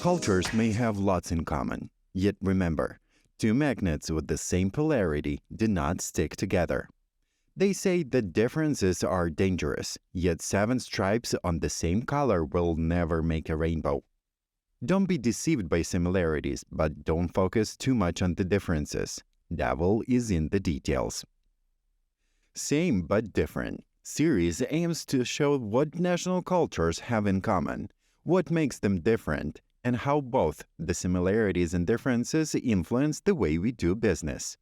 Cultures may have lots in common, yet remember, two magnets with the same polarity do not stick together. They say that differences are dangerous, yet 7 stripes on the same color will never make a rainbow. Don't be deceived by similarities, but don't focus too much on the differences. Devil is in the details. Same but different series aims to show what national cultures have in common, what makes them different, and how both the similarities and differences influence the way we do business.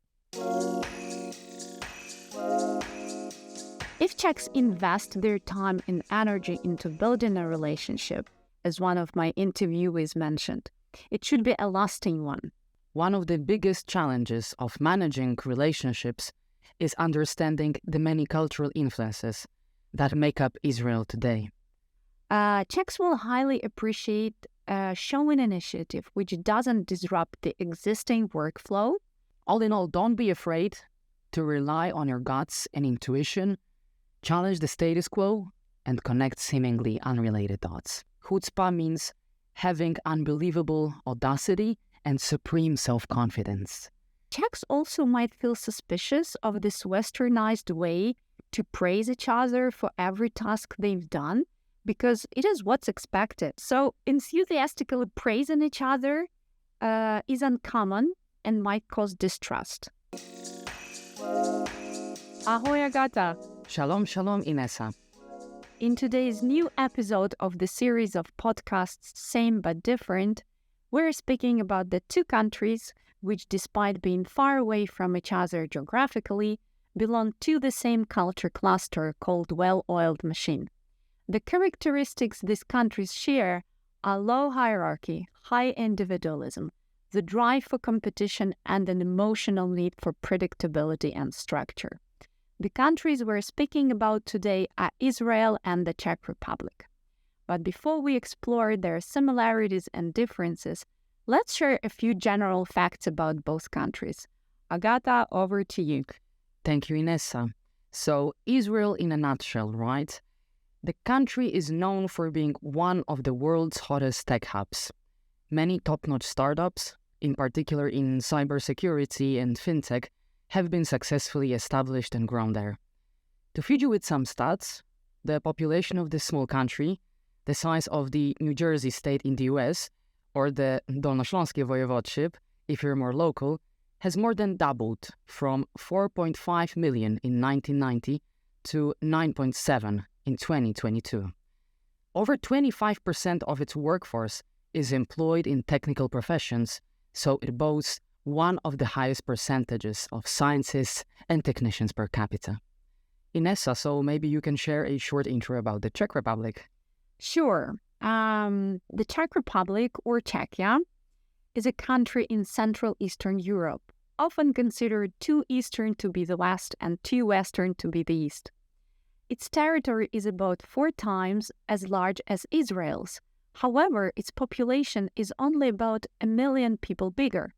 If Czechs invest their time and energy into building a relationship, as one of my interviewees mentioned, it should be a lasting one. One of the biggest challenges of managing relationships is understanding the many cultural influences that make up Israel today. Czechs will highly appreciate showing initiative which doesn't disrupt the existing workflow. All in all, don't be afraid to rely on your guts and intuition, challenge the status quo, and connect seemingly unrelated dots. 𝘚𝘓𝑺𝘐 means having unbelievable audacity and supreme self-confidence. Czechs also might feel suspicious of this westernized way to praise each other for every task they've done, because it is what's expected. So enthusiastically praising each other is uncommon and might cause distrust. Ahoy, Agata! Shalom, shalom, Inessa. In today's new episode of the series of podcasts Same But Different, we're speaking about the two countries which, despite being far away from each other geographically, belong to the same culture cluster called well-oiled machine. The characteristics these countries share are low hierarchy, high individualism, the drive for competition, and an emotional need for predictability and structure. The countries we're speaking about today are Israel and the Czech Republic. But before we explore their similarities and differences, let's share a few general facts about both countries. Agata, over to you. Thank you, Inessa. So, Israel in a nutshell, right? The country is known for being one of the world's hottest tech hubs. Many top-notch startups, in particular in cybersecurity and fintech, have been successfully established and grown there. To feed you with some stats, the population of this small country, the size of the New Jersey state in the US, or the 𝘥𝘪𝘧𝘧𝘦𝘯𝘵 voivodeship, if you're more local, has more than doubled from 4.5 million in 1990 to 9.7 in 2022. Over 25% of its workforce is employed in technical professions, so it boasts one of the highest percentages of scientists and technicians per capita. Inessa, so maybe you can share a short intro about the Czech Republic. Sure. The Czech Republic, or Czechia, is a country in Central Eastern Europe, often considered too eastern to be the West and too western to be the East. Its territory is about 4 times as large as Israel's. However, its population is only about 1 million people bigger.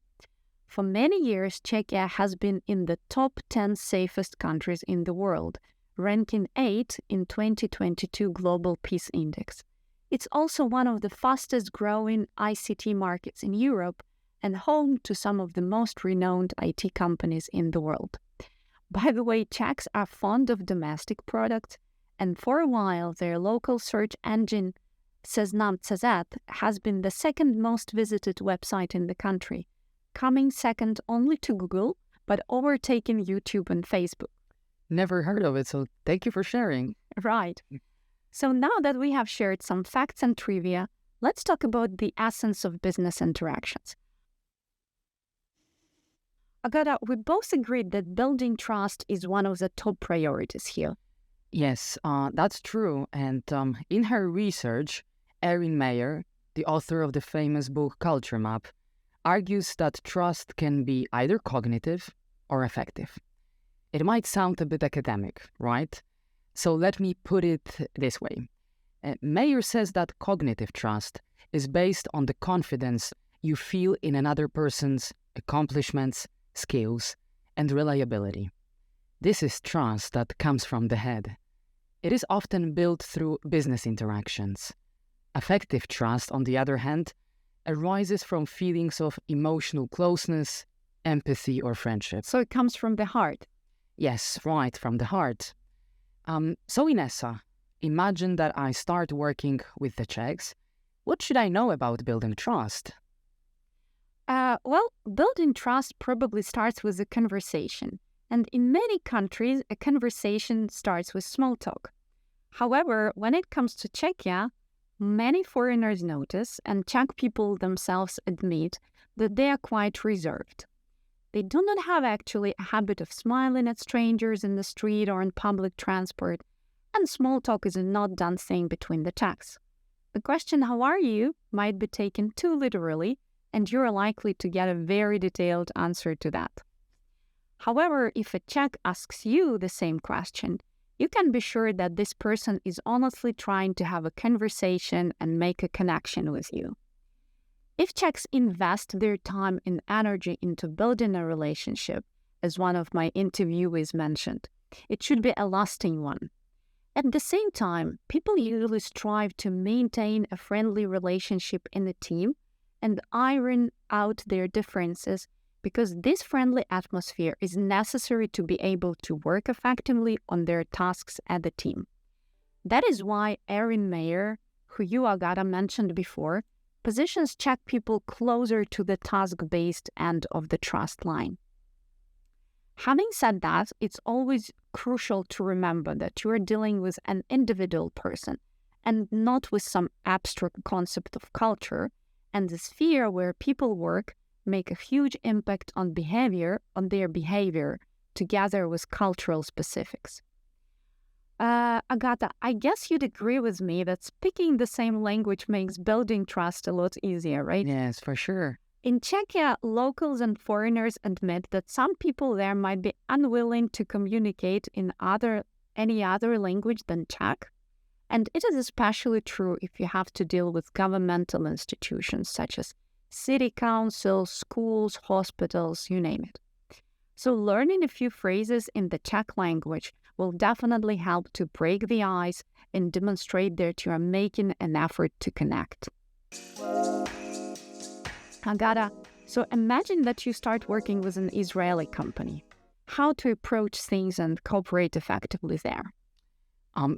For many years, Czechia has been in the top 10 safest countries in the world, ranking 8 in 2022 Global Peace Index. It's also one of the fastest growing ICT markets in Europe and home to some of the most renowned IT companies in the world. By the way, Czechs are fond of domestic products, and for a while their local search engine 𝘚𝘚𝘵 has been the second most visited website in the country, coming second only to Google, but overtaking YouTube and Facebook. Never heard of it, so thank you for sharing. Right. So now that we have shared some facts and trivia, let's talk about the essence of business interactions. Agata, we both agreed that building trust is one of the top priorities here. Yes, that's true. And in her research, Erin Meyer, the author of the famous book Culture Map, argues that trust can be either cognitive or affective. It might sound a bit academic, right? So let me put it this way. Meyer says that cognitive trust is based on the confidence you feel in another person's accomplishments, skills, and reliability. This is trust that comes from the head. It is often built through business interactions. Affective trust, on the other hand, arises from feelings of emotional closeness, empathy, or friendship. So it comes from the heart. Yes, right, from the heart. So Inessa, imagine that I start working with the Czechs. What should I know about building trust? Well, building trust probably starts with a conversation. And in many countries, a conversation starts with small talk. However, when it comes to Czechia, many foreigners notice, and Czech people themselves admit, that they are quite reserved. They do not have actually a habit of smiling at strangers in the street or in public transport, and small talk is a not done thing between the Czechs. The question, "How are you?" might be taken too literally, and you're likely to get a very detailed answer to that. However, if a Czech asks you the same question, you can be sure that this person is honestly trying to have a conversation and make a connection with you. If Czechs invest their time and energy into building a relationship, as one of my interviewees mentioned, it should be a lasting one. At the same time, people usually strive to maintain a friendly relationship in the team and iron out their differences, because this friendly atmosphere is necessary to be able to work effectively on their tasks at the team. That is why Erin Meyer, who you, Agata, mentioned before, positions Czech people closer to the task-based end of the trust line. Having said that, it's always crucial to remember that you are dealing with an individual person and not with some abstract concept of culture, and the sphere where people work make a huge impact on their behavior, together with cultural specifics. Agata, I guess you'd agree with me that speaking the same language makes building trust a lot easier, right? Yes, for sure. In Czechia, locals and foreigners admit that some people there might be unwilling to communicate in any other language than Czech, and it is especially true if you have to deal with governmental institutions such as city councils, schools, hospitals, you name it. So learning a few phrases in the Czech language will definitely help to break the ice and demonstrate that you are making an effort to connect. Agata, so imagine that you start working with an Israeli company. How to approach things and cooperate effectively there?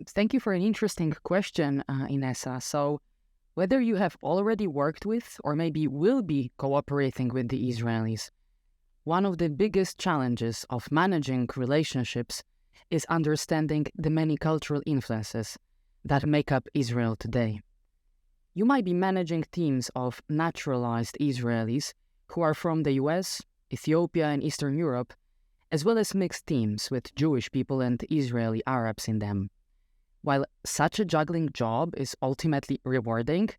Thank you for an interesting question, Inessa. So, whether you have already worked with or maybe will be cooperating with the Israelis, one of the biggest challenges of managing relationships is understanding the many cultural influences that make up Israel today. You might be managing teams of naturalized Israelis who are from the US, Ethiopia, and Eastern Europe, as well as mixed teams with Jewish people and Israeli Arabs in them. While such a juggling job is ultimately rewarding,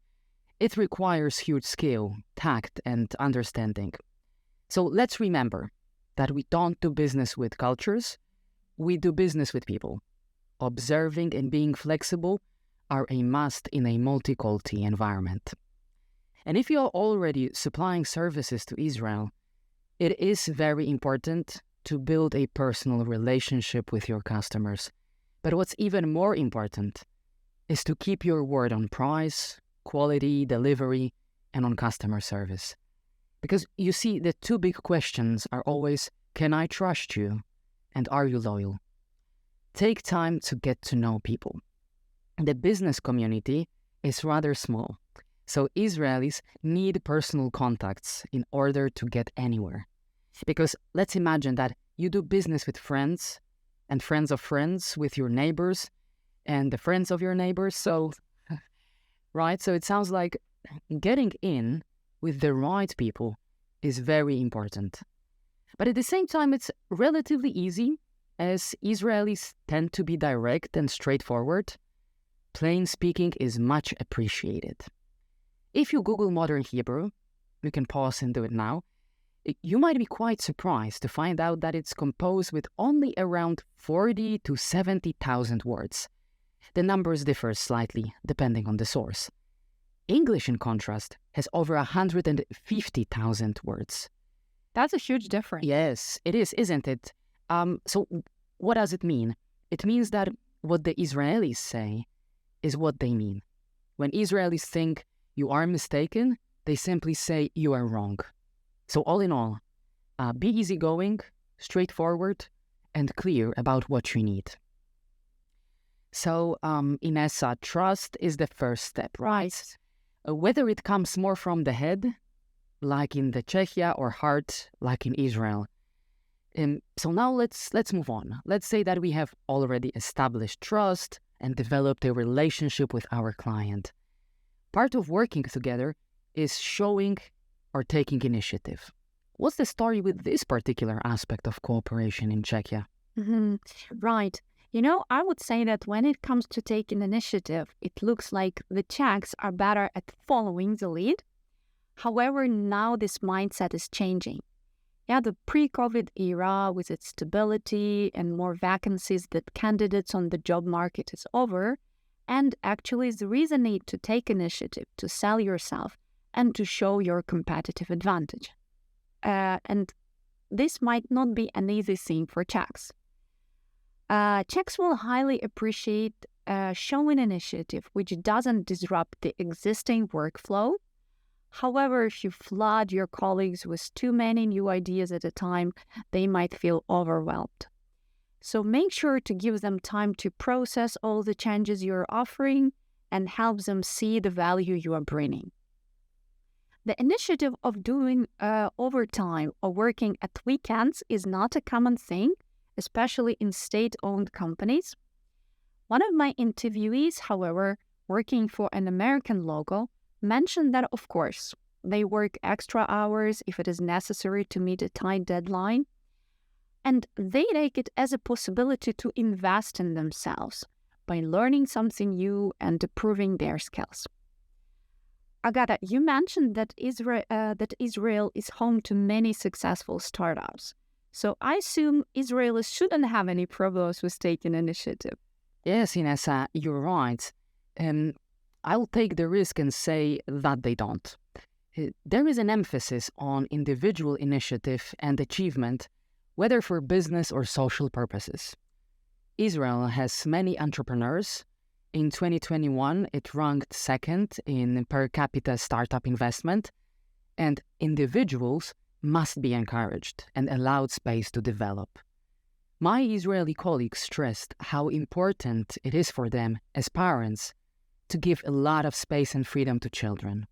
it requires huge skill, tact, and understanding. So let's remember that we don't do business with cultures, we do business with people. Observing and being flexible are a must in a multi-culti environment. And if you are already supplying services to Israel, it is very important to build a personal relationship with your customers. But what's even more important is to keep your word on price, quality, delivery, and on customer service. Because you see, the two big questions are always, can I trust you? And are you loyal? Take time to get to know people. The business community is rather small, so Israelis need personal contacts in order to get anywhere. Because let's imagine that you do business with friends, and friends of friends with your neighbors, and the friends of your neighbors, so, right? So it sounds like getting in with the right people is very important. But at the same time, it's relatively easy, as Israelis tend to be direct and straightforward. Plain speaking is much appreciated. If you Google modern Hebrew, you can pause and do it now, you might be quite surprised to find out that it's composed with only around 40 to 70,000 words. The numbers differ slightly depending on the source. English, in contrast, has over 150,000 words. That's a huge difference. Yes, it is, isn't it? So what does it mean? It means that what the Israelis say is what they mean. When Israelis think you are mistaken, they simply say you are wrong. So all in all, be easygoing, straightforward, and clear about what you need. So, Inessa, trust is the first step, right? Whether it comes more from the head, like in the Czechia, or heart, like in Israel. So now let's move on. Let's say that we have already established trust and developed a relationship with our client. Part of working together is showing or taking initiative. What's the story with this particular aspect of cooperation in Czechia? Right. I would say that when it comes to taking initiative, it looks like the Czechs are better at following the lead. However, now this mindset is changing. The pre-COVID era, with its stability and more vacancies that candidates on the job market, is over. And actually, there is a need to take initiative, to sell yourself, and to show your competitive advantage. And this might not be an easy thing for Czechs. Czechs will highly appreciate showing initiative which doesn't disrupt the existing workflow. However, if you flood your colleagues with too many new ideas at a time, they might feel overwhelmed. So make sure to give them time to process all the changes you're offering and help them see the value you are bringing. The initiative of doing overtime or working at weekends is not a common thing, especially in state-owned companies. One of my interviewees, however, working for an American logo, mentioned that, of course, they work extra hours if it is necessary to meet a tight deadline, and they take it as a possibility to invest in themselves by learning something new and improving their skills. Agata, you mentioned that Israel is home to many successful startups. So I assume Israelis shouldn't have any problems with taking initiative. Yes, Inessa, you're right. I'll take the risk and say that they don't. There is an emphasis on individual initiative and achievement, whether for business or social purposes. Israel has many entrepreneurs. In 2021, it ranked second in per capita startup investment, and individuals must be encouraged and allowed space to develop. My Israeli colleagues stressed how important it is for them as parents to give a lot of space and freedom to children,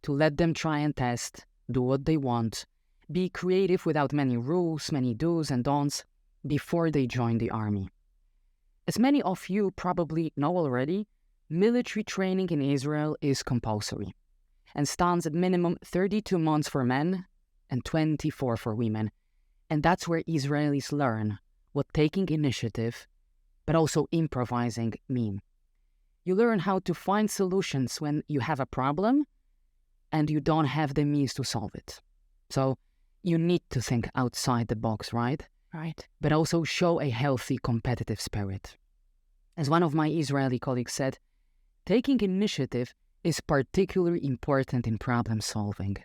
to let them try and test, do what they want, be creative without many rules, many do's and don'ts before they join the army. As many of you probably know already, military training in Israel is compulsory and stands at minimum 32 months for men and 24 for women. And that's where Israelis learn what taking initiative, but also improvising mean. You learn how to find solutions when you have a problem and you don't have the means to solve it. So you need to think outside the box, right? Right. But also show a healthy competitive spirit. As one of my Israeli colleagues said, taking initiative is particularly important in problem solving.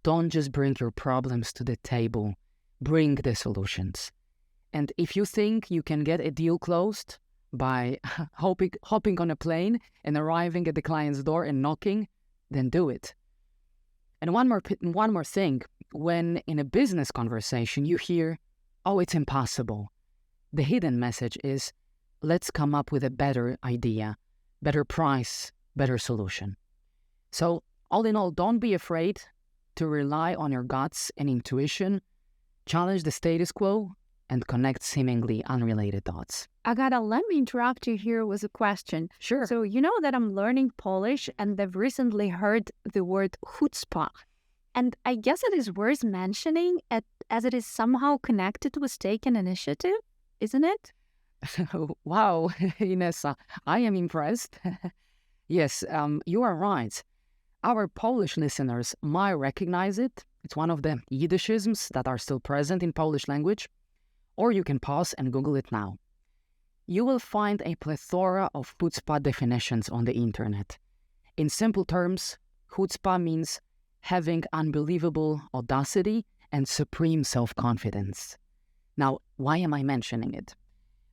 Don't just bring your problems to the table, bring the solutions. And if you think you can get a deal closed by hopping on a plane and arriving at the client's door and knocking, then do it. And one more thing, when in a business conversation you hear, "Oh, it's impossible," the hidden message is, let's come up with a better idea, better price, better solution. So all in all, don't be afraid to rely on your guts and intuition, challenge the status quo, and connect seemingly unrelated dots. Agata, let me interrupt you here with a question. Sure. So you know that I'm learning Polish and I've recently heard the word 𝘚𝘍𝑺. And I guess it is worth mentioning as it is somehow connected with taking initiative, isn't it? Wow, Inessa, I am impressed. Yes, you are right. Our Polish listeners might recognize it. It's one of the Yiddishisms that are still present in Polish language. Or you can pause and Google it now. You will find a plethora of chutzpah definitions on the internet. In simple terms, chutzpah means having unbelievable audacity and supreme self-confidence. Now, why am I mentioning it?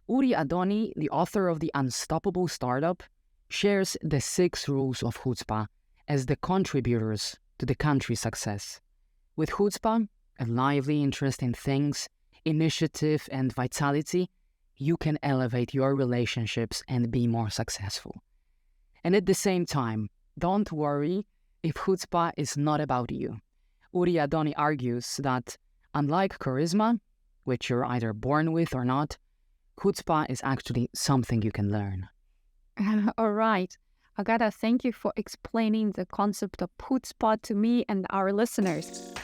Uri Adoni, the author of The Unstoppable Startup, shares the 6 rules of chutzpah as the contributors to the country's success. With chutzpah, a lively interest in things, initiative, and vitality, you can elevate your relationships and be more successful. And at the same time, don't worry if chutzpah is not about you. 𝘨𝘮𝘮𝘮 argues that, unlike charisma, which you're either born with or not, chutzpah is actually something you can learn. All right. Agata, thank you for explaining the concept of chutzpah to me and our listeners.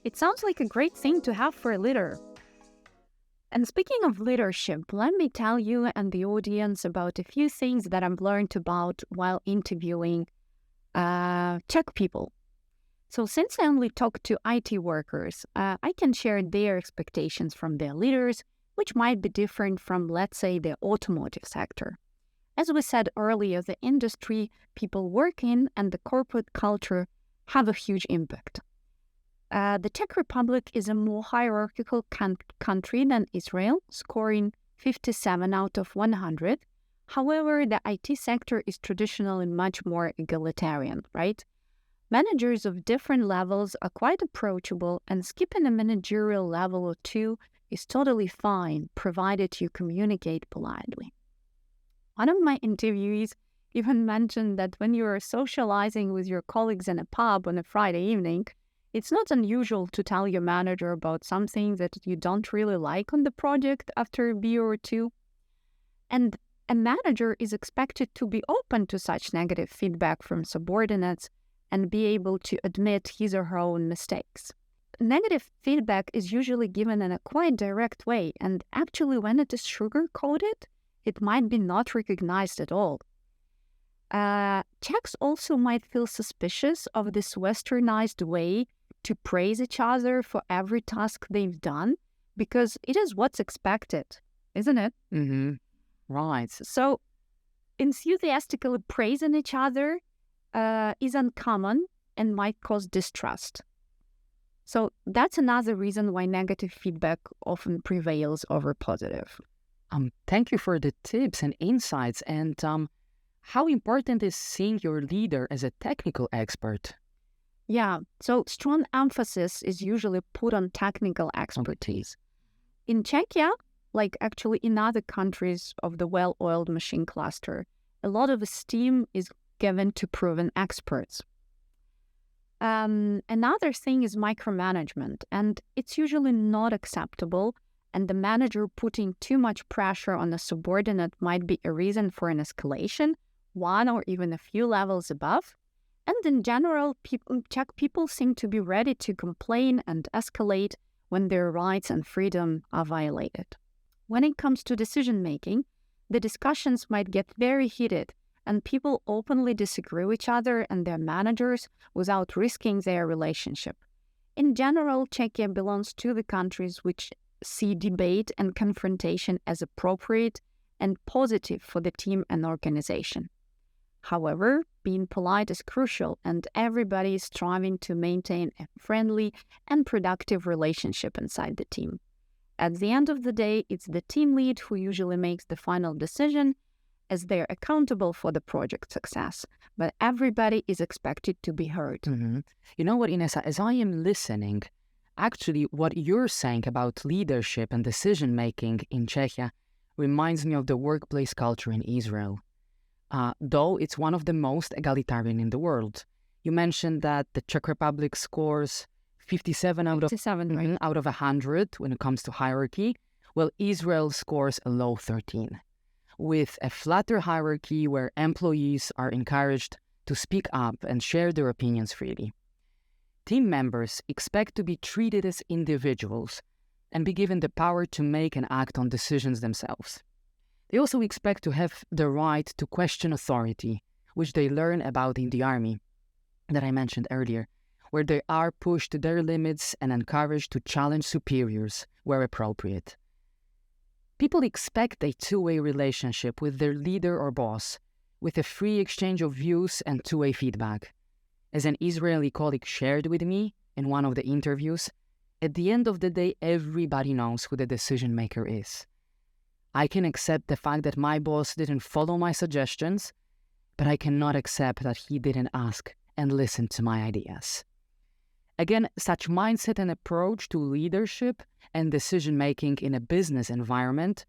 It sounds like a great thing to have for a leader. And speaking of leadership, let me tell you and the audience about a few things that I've learned about while interviewing Czech people. So since I only talk to IT workers, I can share their expectations from their leaders, which might be different from, let's say, the automotive sector. As we said earlier, the industry people work in and the corporate culture have a huge impact. The Czech Republic is a more hierarchical country than Israel, scoring 57 out of 100. However, the IT sector is traditionally much more egalitarian, right? Managers of different levels are quite approachable, and skipping a managerial level or two is totally fine, provided you communicate politely. One of my interviewees even mentioned that when you are socializing with your colleagues in a pub on a Friday evening, it's not unusual to tell your manager about something that you don't really like on the project after a beer or two. And a manager is expected to be open to such negative feedback from subordinates and be able to admit his or her own mistakes. Negative feedback is usually given in a quite direct way, and actually when it is sugar-coated, it might be not recognized at all. Czechs also might feel suspicious of this westernized way to praise each other for every task they've done, because it is what's expected, isn't it? Mm-hmm. Right. So enthusiastically praising each other is uncommon and might cause distrust. So that's another reason why negative feedback often prevails over positive. Thank you for the tips and insights. And how important is seeing your leader as a technical expert? Yeah, so strong emphasis is usually put on technical expertise. In Czechia, like actually in other countries of the well-oiled machine cluster, a lot of esteem is given to proven experts. Another thing is micromanagement, and it's usually not acceptable, and the manager putting too much pressure on a subordinate might be a reason for an escalation, one or even a few levels above. And in general, Czech people seem to be ready to complain and escalate when their rights and freedom are violated. When it comes to decision-making, the discussions might get very heated, and people openly disagree with each other and their managers without risking their relationship. In general, Czechia belongs to the countries which see debate and confrontation as appropriate and positive for the team and organization. However, being polite is crucial, and everybody is striving to maintain a friendly and productive relationship inside the team. At the end of the day, it's the team lead who usually makes the final decision, as they're accountable for the project success, but everybody is expected to be heard. Mm-hmm. You know what, Inessa, as I am listening, actually what you're saying about leadership and decision-making in Czechia reminds me of the workplace culture in Israel. Though it's one of the most egalitarian in the world. You mentioned that the Czech Republic scores 57 out of 100 when it comes to hierarchy, while Israel scores a low 13. With a flatter hierarchy where employees are encouraged to speak up and share their opinions freely. Team members expect to be treated as individuals and be given the power to make and act on decisions themselves. They also expect to have the right to question authority, which they learn about in the army that I mentioned earlier, where they are pushed to their limits and encouraged to challenge superiors where appropriate. People expect a two-way relationship with their leader or boss, with a free exchange of views and two-way feedback. As an Israeli colleague shared with me in one of the interviews, at the end of the day, everybody knows who the decision maker is. I can accept the fact that my boss didn't follow my suggestions, but I cannot accept that he didn't ask and listen to my ideas. Again, such mindset and approach to leadership and decision-making in a business environment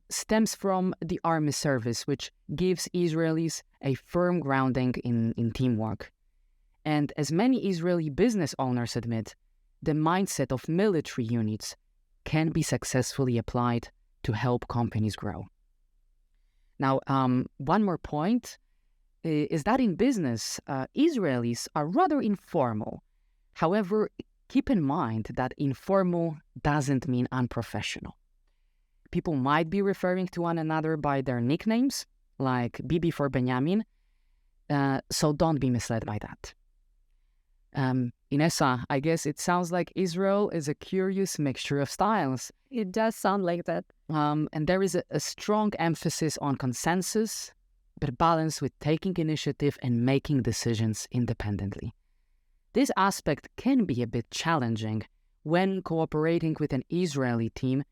stems from the army service, which gives Israelis a firm grounding in teamwork. And as many Israeli business owners admit, the mindset of military units can be successfully applied to help companies grow. Now, one more point is that in business, Israelis are rather informal. However, keep in mind that informal doesn't mean unprofessional. People might be referring to one another by their nicknames, like Bibi for Benjamin, so don't be misled by that. Inessa, I guess it sounds like Israel is a curious mixture of styles. It does sound like that. And there is a strong emphasis on consensus, but balanced with taking initiative and making decisions independently. This aspect can be a bit challenging when cooperating with an Israeli team,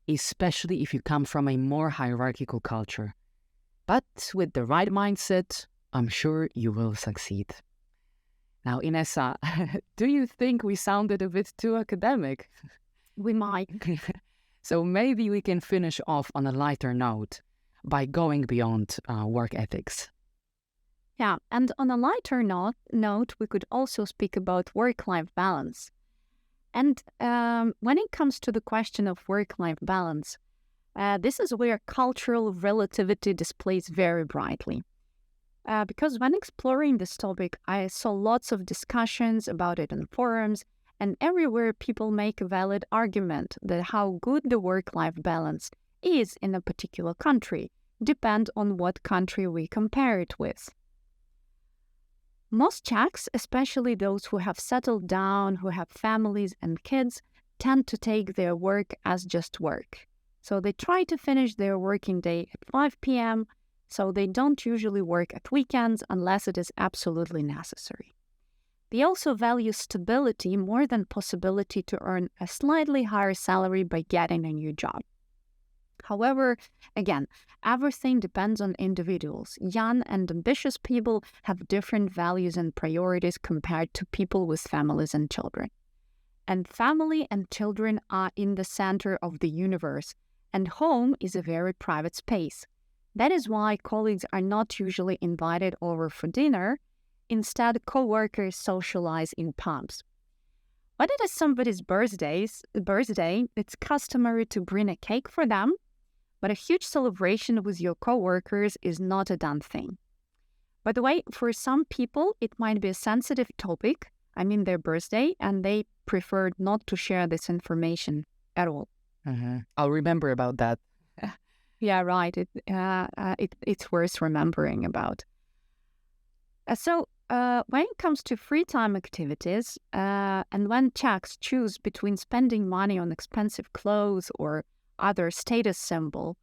especially if you come from a more hierarchical culture. But with the right mindset, I'm sure you will succeed. Now, Inessa, do you think we sounded a bit too academic? We might. So maybe we can finish off on a lighter note by going beyond work ethics. Yeah, and on a lighter note, we could also speak about work-life balance. And when it comes to the question of work-life balance, this is where cultural relativity displays very brightly. Because when exploring this topic, I saw lots of discussions about it in forums, and everywhere people make a valid argument that how good the work-life balance is in a particular country, depend on what country we compare it with. Most Czechs, especially those who have settled down, who have families and kids, tend to take their work as just work. So they try to finish their working day at 5 p.m., so they don't usually work at weekends unless it is absolutely necessary. They also value stability more than possibility to earn a slightly higher salary by getting a new job. However, again, everything depends on individuals. Young and ambitious people have different values and priorities compared to people with families and children. And family and children are in the center of the universe, and home is a very private space. That is why colleagues are not usually invited over for dinner. Instead, co-workers socialize in pubs. When it is somebody's birthday, it's customary to bring a cake for them, but a huge celebration with your co-workers is not a done thing. By the way, for some people, it might be a sensitive topic, their birthday, and they prefer not to share this information at all. I'll remember about that. Yeah, right. It's worth remembering about. So when it comes to free time activities, and when Czechs choose between spending money on expensive clothes or other status symbol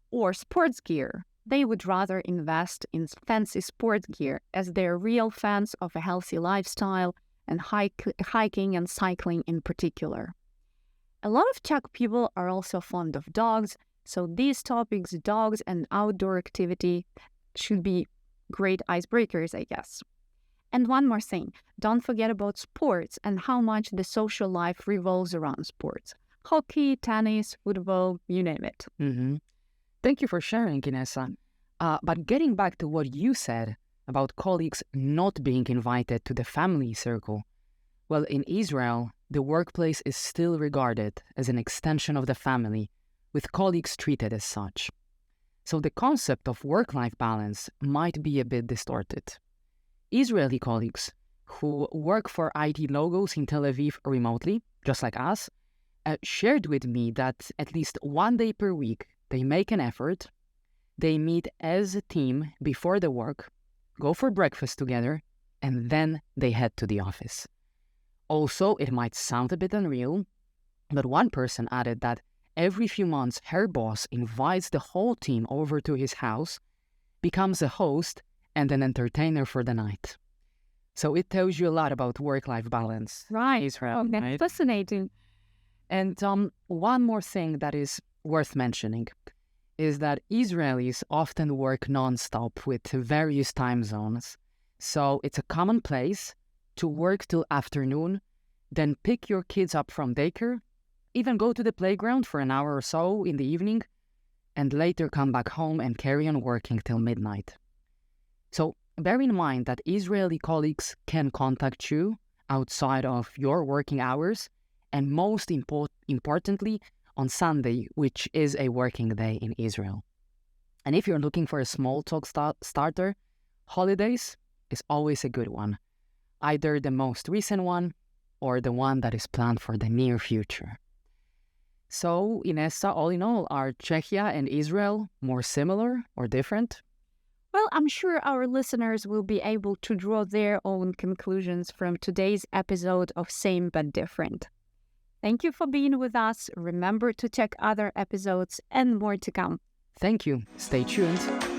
or sports gear, they would rather invest in fancy sports gear as they're real fans of a healthy lifestyle and hiking and cycling in particular. A lot of Czech people are also fond of dogs, so these topics, dogs and outdoor activity, should be great icebreakers, I guess. And one more thing, don't forget about sports and how much the social life revolves around sports. Hockey, tennis, football, you name it. Thank you for sharing, Inessa. But getting back to what you said about colleagues not being invited to the family circle, well, in Israel, the workplace is still regarded as an extension of the family, with colleagues treated as such. So the concept of work-life balance might be a bit distorted. Israeli colleagues who work for IT logos in Tel Aviv remotely, just like us, shared with me that at least one day per week they make an effort, they meet as a team before the work, go for breakfast together, and then they head to the office. Also, it might sound a bit unreal, but one person added that every few months her boss invites the whole team over to his house, becomes a host and an entertainer for the night. So it tells you a lot about work-life balance. Right. Israel, that's right? Fascinating. And one more thing that is worth mentioning. is that Israelis often work non-stop with various time zones. So it's a commonplace to work till afternoon, then pick your kids up from daycare, even go to the playground for an hour or so in the evening, and later come back home and carry on working till midnight. So bear in mind that Israeli colleagues can contact you outside of your working hours, and most importantly, on Sunday, which is a working day in Israel. And if you're looking for a small talk starter, holidays is always a good one, either the most recent one or the one that is planned for the near future. So, Inessa, all in all, are Czechia and Israel more similar or different? Well, I'm sure our listeners will be able to draw their own conclusions from today's episode of Same But Different. Thank you for being with us. Remember to check other episodes and more to come. Thank you. Stay tuned.